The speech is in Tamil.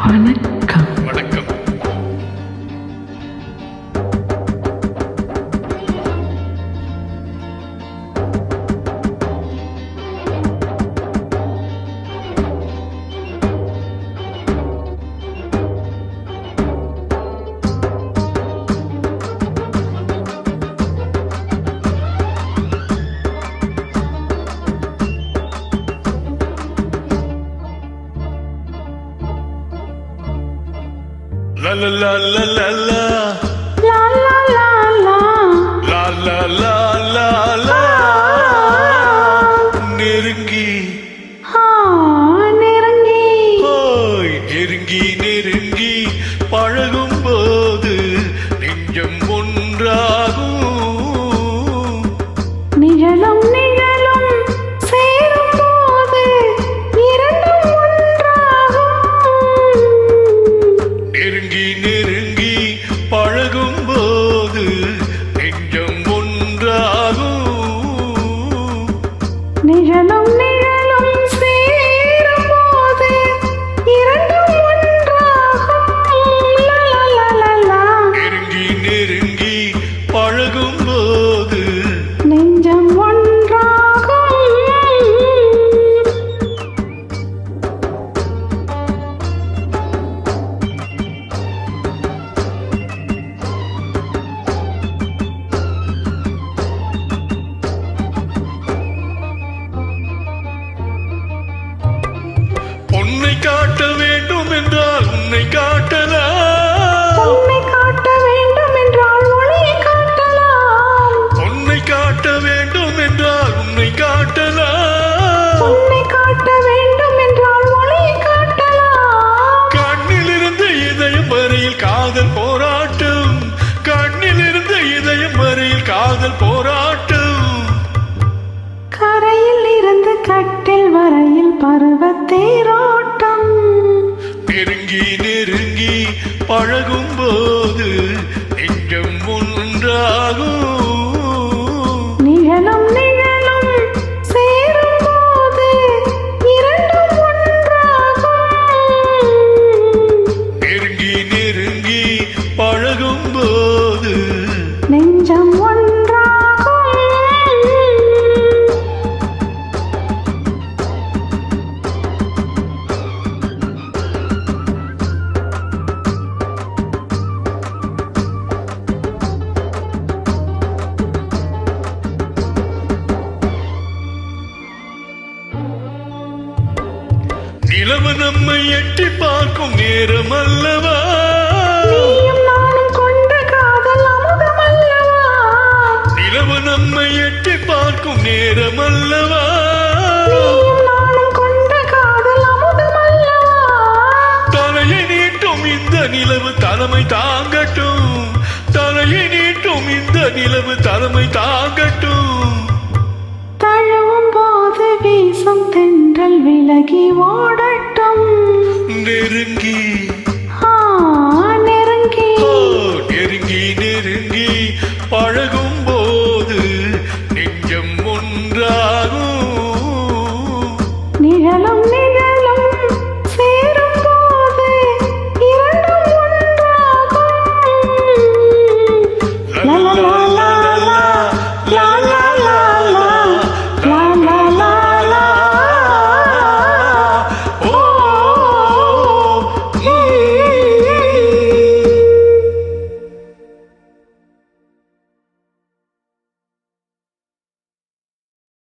வணக்கம். வணக்கம். La la la la la la லா லா லா லா la la la la la நெருங்கி நெருங்கி ஓய் நெருங்கி நெருங்கி பழகும் போது நெஞ்சம் ஒன்றாகும் நிழலும் நிழலும் சேரும் போது இரண்டும் ஒன்றாகும். நெருங்கி நெருங்கி பழகும் போது நெஞ்சம் ஒன்றாகும் நிழலும் நிழலும் சேரும் போது இரண்டும் ஒன்றாகும். லா லா லா லா லா நெருங்கி நெருங்கி பழகும் போது நெஞ்சம் ஒன்றாகும். உன்னை காட்ட வேண்டும் என்றால் உன்னை காட்டலாம் உன்னை காட்ட வேண்டும் என்றால் ஒளியை காட்டலாம். உன்னை காட்ட வேண்டும் என்றால் உன்னை காட்டலாம் உன்னை காட்ட வேண்டும் என்றால் ஒளியை காட்டலாம். கண்ணிலிருந்து இதயம் வரையில் காதல் போராட்டம் கண்ணிலிருந்து இதயம் வரையில் காதல் போராட்டம் கரையில் இருந்து கட்டில் வரையில் பருவத் தேரோட்டம். நெருங்கி நெருங்கி பழகும் போது நெஞ்சம் ஒன்றாகும் நிழலும் நிழலும் சேரும் போது இரண்டும் ஒன்றாகும். நெருங்கி நெருங்கி பழகும் போது நெஞ்சம் ஒன்றாகும். நிலவு நம்மை எட்டி பார்க்கும் நேரம் அல்லவா நீயும் நானும் கொண்ட காதல் அமுதம் அல்லவா? நிலவு நம்மை எட்டி பார்க்கும் நேரம் அல்லவா நீயும் நானும் கொண்ட காதல் அமுதம் அல்லவா? தலையை நீட்டும் இந்த நிலவு தலைமை தாங்கட்டும் தலையை நீட்டும் இந்த நிலவு தலைமை தாங்கட்டும் தழுவும் போது வீசும் தென்றல் விலகி ஓடட்டும்.